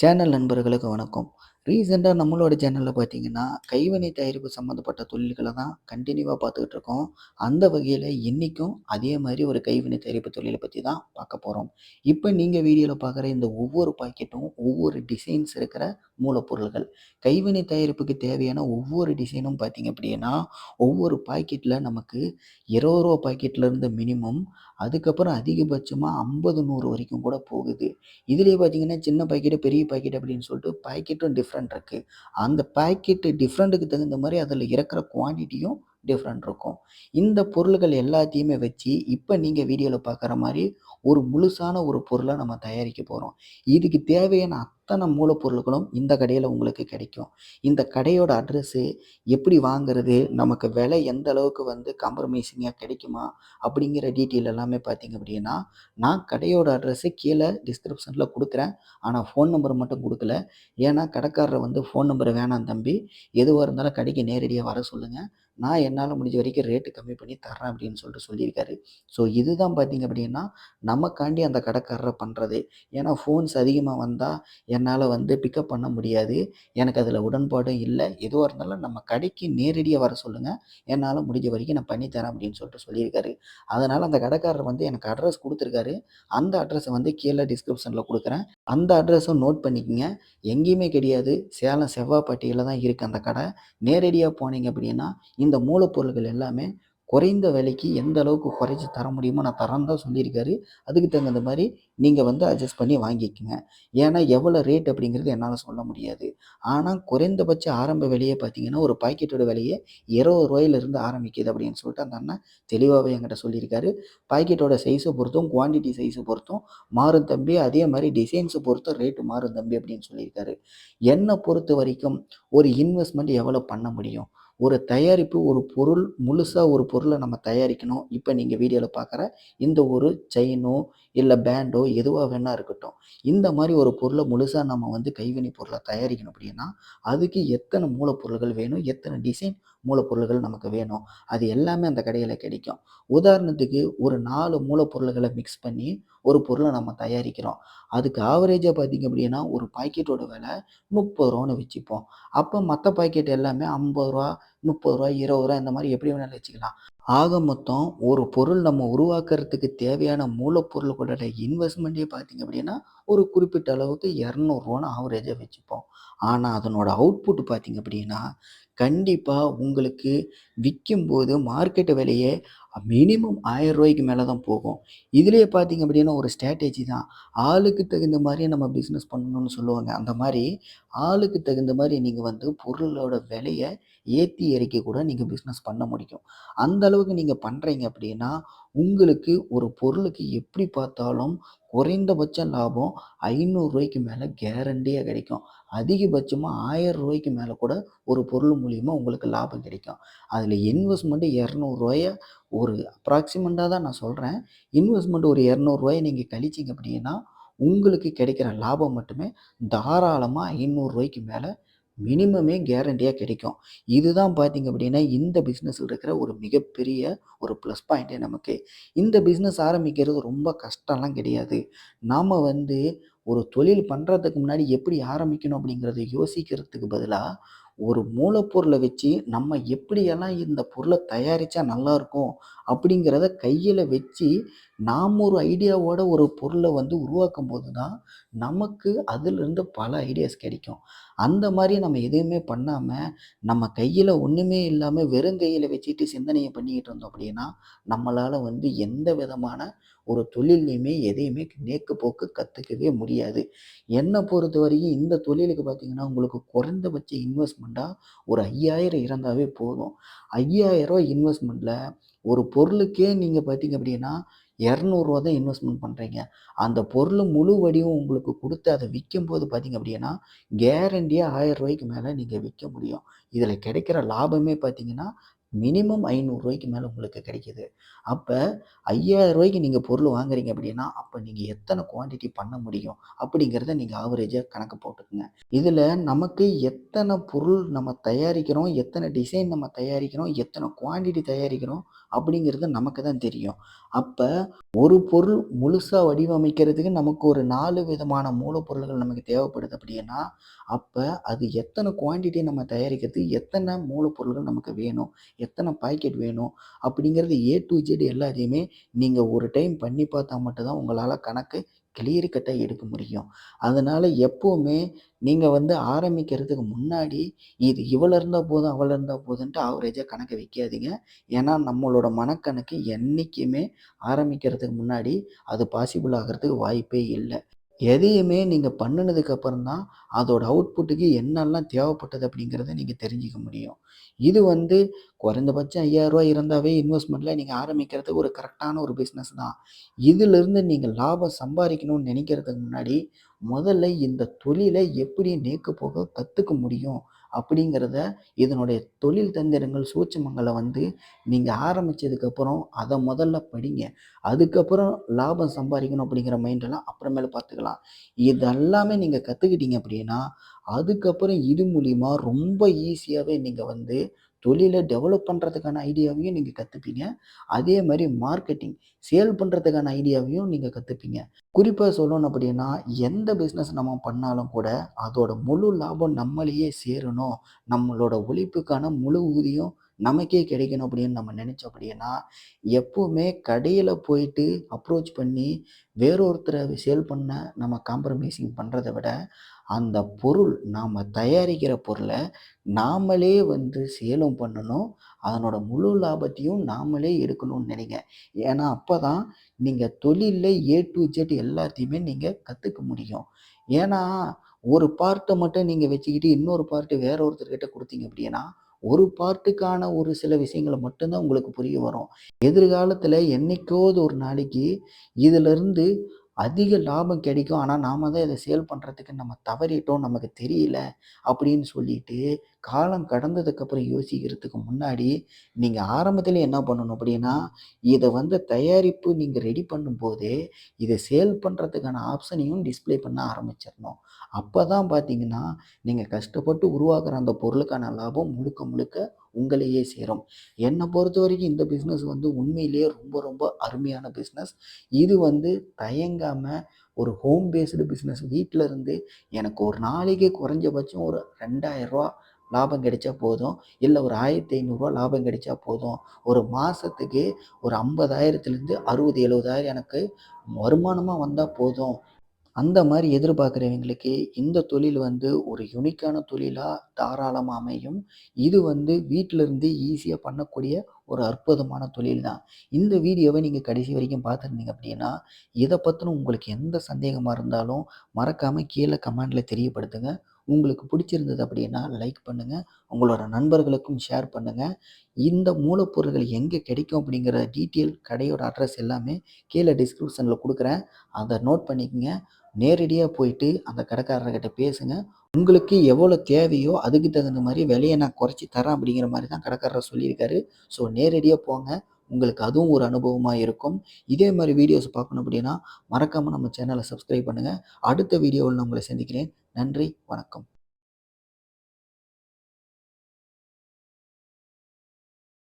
Channel நண்பர்களுக்கு வணக்கம். ரீசெண்டா நம்மளோட சேனல்ல பார்த்தீங்கன்னா, கைவினை தயாரிப்பு சம்மந்தப்பட்ட தொழில்கள தான் கன்டினியூவா பார்த்துக்கிட்டு இருக்கோம். அந்த வகையில இன்னைக்கும் அதே மாரி ஒரு கைவினை தயாரிப்பு தொழில பத்தி தான் பார்க்க போறோம். இப்ப நீங்க வீடியோல பார்க்குற இந்த ஒவ்வொரு பாக்கெட்டும், ஒவ்வொரு டிசைன்ஸ் இருக்கிற மூலப்பொருள்கள். கைவினை தயாரிப்புக்கு தேவையான ஒவ்வொரு டிசைனும் பார்த்தீங்க அப்படின்னா, ஒவ்வொரு பாக்கெட்ல நமக்கு ரூ. 20 பாக்கெட்லேருந்து மினிமம், அதுக்கப்புறம் அதிகபட்சமா 50, 100 வரைக்கும் கூட போகுது. இதுலயே பார்த்தீங்கன்னா, சின்ன பாக்கெட்டு, பெரிய பாக்கெட் அப்படின்னு சொல்லிட்டு பாக்கெட்டும் டிஃப்ரெண்ட் இருக்கு. அந்த பாக்கெட்டு டிஃப்ரெண்ட்டுக்கு தகுந்த மாரி அதில இறக்குற குவான்டிட்டியும் டிஃப்ரெண்ட் இருக்கும். இந்த பொருள்கள் எல்லாத்தையுமே வச்சு, இப்ப நீங்க வீடியோல பார்க்குற மாரி ஒரு முழுசான ஒரு பொருள நம்ம தயாரிக்க போறோம். இதுக்கு தேவையான அத்தன மூலப்பொருட்களும் இந்த கடையில உங்களுக்கு கிடைக்கும். இந்த கடையோட அட்ரஸு, எப்படி வாங்குறது, நமக்கு விலை எந்த அளவுக்கு காம்ப்ரமைசிங்கா கிடைக்குமா? அப்படிங்கிற டீட்டெயில் எல்லாமே பார்த்தீங்க அப்படின்னா, நான் கடையோட அட்ரஸ கீழ டிஸ்கிரிப்ஷன்ல குடுக்குறேன். ஆனா ஃபோன் நம்பர் மட்டும் குடுக்கல. ஏன்னா கடைக்காரர் ஃபோன் நம்பர் வேணாம் தம்பி. எதுவா இருந்தாலும் கடைக்கு நேரடியா வர சொல்லுங்க. நான் என்னால முடிஞ்ச வரைக்கும் ரேட் கம்மி பண்ணி தர்றேன் அப்படின்னு சொல்லிட்டு சொல்லியிருக்காரு. ஸோ இதுதான் பார்த்தீங்க அப்படின்னா, நமக்காண்டி அந்த கடைக்காரர் பண்றதே. ஏன்னா ஃபோன்ஸ் அதிகமா வந்தா என்னால பிக்கப் பண்ண முடியாது. எனக்கு அதில உடன்பாடும் இல்ல. எதுவா இருந்தாலும் நம்ம கடைக்கு நேரடியா வர சொல்லுங்க. என்னால முடிஞ்ச வரைக்கும் நான் பண்ணி தரேன் அப்படின்னு சொல்லிட்டு சொல்லியிருக்காரு. அதனால அந்த கடைக்காரர் எனக்கு அட்ரஸ் குடுத்துருக்காரு. அந்த அட்ரஸ கீழ டிஸ்கிரிப்ஷன்ல குடுக்குறேன். அந்த அட்ரஸும் நோட் பண்ணிக்கங்க. எங்கேயுமே கிடையாது. சேலம் செவ்வாப்பேட்டையில தான் இருக்கு அந்த கடை. நேரடியா போனீங்க அப்படின்னா, இந்த மூலப்பொருள்கள் எல்லாமே குறைந்த விலைக்கு எந்த அளவுக்கு குறைச்சு தர முடியுமோ நான் தரேன்னு தான் சொல்லியிருக்காரு. அதுக்கு தகுந்த மாரி நீங்க அட்ஜஸ்ட் பண்ணி வாங்கிக்கங்க. ஏன்னா எவ்வளோ ரேட் அப்படிங்கிறது என்னால சொல்ல முடியாது. ஆனா குறைந்தபட்ச ஆரம்ப விலையே பார்த்தீங்கன்னா, ஒரு பாக்கெட்டோட விலையே ரூ. 20 ஆரம்பிக்குது அப்படின்னு சொல்லிட்டு அந்த அண்ணன் தெளிவாவே என்கிட்ட சொல்லியிருக்காரு. பாக்கெட்டோட சைஸ பொறுத்தும், குவான்டிட்டி சைஸ பொறுத்தும் மாறும் தம்பி. அதே மாரி டிசைன்ஸ பொறுத்தும் ரேட் மாறும் தம்பி அப்படின்னு சொல்லியிருக்காரு. என்ன பொறுத்தவரைக்கும் ஒரு இன்வெஸ்ட்மென்ட் எவ்வளோ பண்ண முடியும்? ஒரு தயாரிப்பு, ஒரு பொருள் முழுசா ஒரு பொருள நம்ம தயாரிக்கணும். இப்ப நீங்க வீடியோல பார்க்குற இந்த ஒரு செயினோ, இல்ல பேண்டோ எதுவா வேணா இருக்கட்டும். இந்த மாரி ஒரு பொருள முழுசா நம்ம கைவினை பொருளா தயாரிக்கணும் அப்படின்னா, அதுக்கு எத்தன மூலப்பொருள்கள் வேணும்? எத்தன டிசைன் மூலப்பொருள்கள் நமக்கு வேணும்? அது எல்லாமே அந்த கடையில கிடைக்கும். உதாரணத்துக்கு ஒரு 4 மூலப்பொருள்கள மிக்ஸ் பண்ணி ஒரு பொருள நம்ம தயாரிக்கிறோம். அதுக்கு ஆவரேஜா பார்த்தீங்க அப்படின்னா, ஒரு பாக்கெட்டோட விலை ரூ. 30ன்னு வச்சுப்போம். அப்ப மத்த பாக்கெட் எல்லாமே ரூ. 50, ரூ. 30, ரூ. 20 இந்த மாரி எப்படி வேணாலும் வச்சுக்கலாம். ஆக மொத்தம் ஒரு பொருள் நம்ம உருவாக்குறதுக்கு தேவையான மூலப்பொருள்களோட இன்வெஸ்ட்மெண்ட்டே பார்த்தீங்க அப்படின்னா, ஒரு குறிப்பிட்ட அளவுக்கு ரூ. 200ன்னு ஆவரேஜா வச்சுப்போம். ஆனா அதனோட அவுட்புட் பார்த்தீங்க அப்படின்னா, கண்டிப்பா உங்களுக்கு விக்கும்போது மார்க்கெட் விலையே மினிமம் ரூ. 1000க்கு மேல தான் போகும். இதிலேயே பார்த்தீங்க அப்படின்னா ஒரு ஸ்ட்ராட்டஜி தான். ஆளுக்கு தகுந்த மாரி நம்ம பிசினஸ் பண்ணணும்னு சொல்லுவாங்க. அந்த மாரி ஆளுக்கு தகுந்த மாரி நீங்க பொருளோட விலைய ஏத்தி இறக்கி கூட நீங்க பிசினஸ் பண்ண முடியும். அந்த அளவுக்கு நீங்க பண்றீங்க அப்படின்னா, உங்களுக்கு ஒரு பொருளுக்கு எப்படி பார்த்தாலும் குறைந்தபட்ச லாபம் ரூ. 500க்கு மேல கேரண்டியா கிடைக்கும். அதிகபட்சமா ரூ. 1000க்கு மேல கூட ஒரு பொருள் மூலியமா உங்களுக்கு லாபம் கிடைக்கும். அதில இன்வெஸ்ட்மென்ட் ரூ. 200 ஒரு அப்ராக்ஸிமெண்டா தான் நான் சொல்றேன். இன்வெஸ்ட்மென்ட் ஒரு ரூ. 200 நீங்க கழிச்சீங்க அப்படின்னா, உங்களுக்கு கிடைக்கிற லாபம் மட்டுமே தாராளமா ரூ. 500க்கு மேல மினிமமே கேரண்டியா கிடைக்கும். இதுதான் பார்த்தீங்க அப்படின்னா, இந்த பிசினஸ்ல இருக்கிற ஒரு மிகப்பெரிய ஒரு ப்ளஸ் பாயிண்ட்டே நமக்கு. இந்த பிசினஸ் ஆரம்பிக்கிறது ரொம்ப கஷ்டம்லாம் கிடையாது. நாம ஒரு தொழில் பண்றதுக்கு முன்னாடி எப்படி ஆரம்பிக்கணும் அப்படிங்கிறத யோசிக்கிறதுக்கு பதிலா, ஒரு மூலப்பொருள வச்சு நம்ம எப்படியெல்லாம் இந்த பொருள தயாரிச்சா நல்லாருக்கும் அப்படிங்கிறத கையில வச்சு, நாம ஒரு ஐடியாவோட ஒரு பொருள உருவாக்கும்போது தான், நமக்கு அதிலிருந்து பல ஐடியாஸ் கிடைக்கும். அந்த மாரி நம்ம எதுவுமே பண்ணாம, நம்ம கையில ஒண்ணுமே இல்லாம வெறும் கையில வச்சுட்டு சிந்தனைய பண்ணிக்கிட்டு இருந்தோம் அப்படின்னா, நம்மளால எந்த விதமான ஒரு தொழில்லயுமே எதையுமே நேக்கு போக்கு கத்துக்கவே முடியாது. என்ன பொறுத்தவரைக்கும் இந்த தொழிலுக்கு பார்த்தீங்கன்னா, உங்களுக்கு குறைந்தபட்ச இன்வெஸ்ட்மென்ட்டா ஒரு 5000 இருந்தாவே போதும். ரூ. 5000 இன்வெஸ்ட்மென்ட்ல ஒரு பொருளுக்கே நீங்க பார்த்தீங்க அப்படின்னா, ரூ. 200 தான் இன்வெஸ்ட்மென்ட் பண்றீங்க. அந்த பொருள் முழு வடிவம் உங்களுக்கு குடுத்து அத விக்கும்போது பார்த்தீங்க அப்படின்னா, கேரண்டியா ரூ. 1000க்கு மேல நீங்க விக்க முடியும். இதில கிடைக்கிற லாபமே பார்த்தீங்கன்னா, மினிமம் ரூ. 500க்கு மேல உங்களுக்கு கிடைக்குது. அப்ப ரூ. 5000க்கு நீங்க பொருள் வாங்குறீங்க அப்படின்னா, அப்ப நீங்க எத்தன குவான்டிட்டி பண்ண முடியும்? அப்படிங்கிறத நீங்க ஆவரேஜா கணக்கு போட்டுக்கங்க. இதில நமக்கு எத்தன பொருள் நம்ம தயாரிக்கிறோம், எத்தன டிசைன் நம்ம தயாரிக்கிறோம், எத்தன குவான்டிட்டி தயாரிக்கிறோம் அப்படிங்கிறது நமக்கு தான் தெரியும். அப்ப ஒரு பொருள் முழுசா வடிவமைக்கிறதுக்கு நமக்கு ஒரு 4 விதமான மூலப்பொருள்கள் நமக்கு தேவைப்படுது அப்படின்னா, அப்ப அது எத்தன குவான்டிட்டி நம்ம தயாரிக்கிறது, எத்தன மூலப்பொருள்கள் நமக்கு வேணும், எத்தன பாக்கெட் வேணும் அப்படிங்கிறது ஏ டூ இசட் எல்லாத்தையுமே நீங்க ஒரு டைம் பண்ணி பார்த்தா மட்டும் தான் உங்களால கணக்கு கிளியர் கட்டா எடுக்க முடியும். அதனால எப்பவுமே நீங்க ஆரம்பிக்கிறதுக்கு முன்னாடி, இது இவ்வளோ இருந்தா போதும், அவ்வளோ இருந்தா போதுன்ட்டு ஆவரேஜா கணக்கு வைக்காதீங்க. ஏன்னா, நம்மளோட மனக்கணக்கு என்னைக்குமே ஆரம்பிக்கிறதுக்கு முன்னாடி அது பாசிபிள் ஆகுறதுக்கு வாய்ப்பே இல்ல. எதையுமே நீங்க பண்ணுனதுக்கு அப்புறம் தான், அதோட அவுட்புட்டுக்கு என்னெல்லாம் தேவைப்பட்டது அப்படிங்கிறத நீங்க தெரிஞ்சுக்க முடியும். இது குறைந்தபட்சம் ரூ. 5000 இருந்தாவே இன்வெஸ்ட்மென்ட்ல நீங்க ஆரம்பிக்கிறது ஒரு கரெக்ட்டான ஒரு பிசினஸ் தான். இதிலிருந்து நீங்க லாபம் சம்பாரிக்கணும்னு நினைக்கிறதுக்கு முன்னாடி, முதல்ல இந்த தொழில எப்படி நேக்கு போக கத்துக்க முடியும் அப்படிங்கிறத, இதனுடைய தொழில் தந்திரங்கள், சூட்சுமங்கள நீங்க ஆரம்பிச்சதுக்கப்புறம் அத முதல்ல படிங்க. அதுக்கப்புறம் லாபம் சம்பாரிக்கணும் அப்படிங்கிற மைண்டெல்லாம் அப்புறமேலு பார்த்துக்கலாம். இதெல்லாமே நீங்க கத்துக்கிட்டீங்க அப்படின்னா, அதுக்கப்புறம் இது மூலியமா ரொம்ப ஈஸியாவே நீங்க தொழில டெவலப் பண்றதுக்கான ஐடியாவையும் நீங்க கத்துப்பீங்க. அதே மாரி மார்க்கெட்டிங், சேல் பண்றதுக்கான ஐடியாவையும் நீங்க கத்துப்பீங்க. குறிப்பா சொல்லணும் அப்படின்னா, எந்த பிசினஸ் நம்ம பண்ணாலும் கூட, அதோட முழு லாபம் நம்மளையே சேரணும். நம்மளோட உழைப்புக்கான முழு ஊதியம் நமக்கே கிடைக்கணும் அப்படின்னு நம்ம நினைச்சோம் அப்படின்னா, எப்பவுமே கடையில போயிட்டு அப்ரோச் பண்ணி வேறொருத்தர சேல் பண்ண நம்ம காம்ப்ரமைசிங் பண்றத விட, அந்த பொருள் நாம தயாரிக்கிற பொருள நாமளே சேலும் பண்ணணும். அதனோட முழு லாபத்தையும் நாமளே எடுக்கணும்னு நினைங்க. ஏன்னா, அப்பதான் நீங்க தொழில்ல ஏ டூ இசட் எல்லாத்தையுமே நீங்க கத்துக்க முடியும். ஏன்னா, ஒரு பார்ட்ட மட்டும் நீங்க வச்சுக்கிட்டு, இன்னொரு பார்ட் வேற ஒருத்தர்கிட்ட குடுத்தீங்க அப்படின்னா, ஒரு பார்ட்டுக்கான ஒரு சில விஷயங்கள மட்டும் தான் உங்களுக்கு புரிய வரும். எதிர்காலத்துல என்னைக்கோது ஒரு நாளைக்கு இதிலிருந்து அதிக லாபம் கிடைக்கும். ஆனா, நாம தான் இத சேல் பண்றதுக்கு நம்ம தவறிட்டோம். நமக்கு தெரியல அப்படின்னு சொல்லிட்டு, காலம் கடந்ததுக்கப்புறம் யோசிக்கிறதுக்கு முன்னாடி, நீங்க ஆரம்பத்திலே என்ன பண்ணணும் அப்படின்னா, இத தயாரிப்பு நீங்க ரெடி பண்ணும்போதே, இத சேல் பண்றதுக்கான ஆப்ஷனையும் டிஸ்ப்ளே பண்ண ஆரம்பிச்சிரணும். அப்பதான் பார்த்தீங்கன்னா, நீங்க கஷ்டப்பட்டு உருவாக்குற அந்த பொருளுக்கான லாபம் முழுக்க முழுக்க உங்களையே சேரும். என்ன பொறுத்தவரைக்கும் இந்த பிசினஸ் உண்மையிலேயே ரொம்ப ரொம்ப அருமையான பிசினஸ். இது தயங்காம ஒரு ஹோம் பேஸ்டு பிசினஸ் வீட்ல இருந்து எனக்கு ஒரு நாளைக்கு குறைஞ்சபட்சம் ஒரு ரூ. 2000 லாபம் கிடைச்சா போதும். இல்ல ஒரு ரூ. 1500 லாபம் கிடைச்சா போதும். ஒரு மாசத்துக்கு ஒரு 50,000லேருந்து 60, 70,000 எனக்கு வருமானமா வந்தா போதும். அந்த மாரி எதிர்பார்க்கிறவங்களுக்கு இந்த தொழில் ஒரு யுனிக்கான தொழிலா தாராளமா அமையும். இது வீட்ல இருந்து ஈஸியா பண்ணக்கூடிய ஒரு அற்புதமான தொழில் தான். இந்த வீடியோவ நீங்க கடைசி வரைக்கும் பார்த்திருந்தீங்க அப்படின்னா, இத பத்தின உங்களுக்கு எந்த சந்தேகமா இருந்தாலும் மறக்காம கீழ கமெண்ட்ல தெரியப்படுத்துங்க. உங்களுக்கு பிடிச்சிருந்தது அப்படின்னா லைக் பண்ணுங்க. உங்களோட நண்பர்களுக்கும் ஷேர் பண்ணுங்க. இந்த மூலப்பொருட்கள் எங்க கிடைக்கும் அப்படிங்கிற டீட்டெயில் கடையோட அட்ரஸ் எல்லாமே கீழ டிஸ்கிரிப்ஷன்ல குடுக்குறேன். அத நோட் பண்ணிக்கங்க. நேரடியா போயிட்டு அந்த கடைக்காரர்கிட்ட பேசுங்க. உங்களுக்கு எவ்வளோ தேவையோ அதுக்கு தகுந்த மாரி விலைய நான் குறைச்சு தரேன் அப்படிங்கிற மாரி தான் கடைக்காரர் சொல்லியிருக்காரு. ஸோ நேரடியா போங்க. உங்களுக்கு அதுவும் ஒரு அனுபவமா இருக்கும். இதே மாரி வீடியோஸ் பார்க்கணும் அப்படின்னா, மறக்காம நம்ம சேனல சப்ஸ்கிரைப் பண்ணுங்க. அடுத்த வீடியோவில் நான் உங்கள சந்திக்கிறேன். நன்றி, வணக்கம்.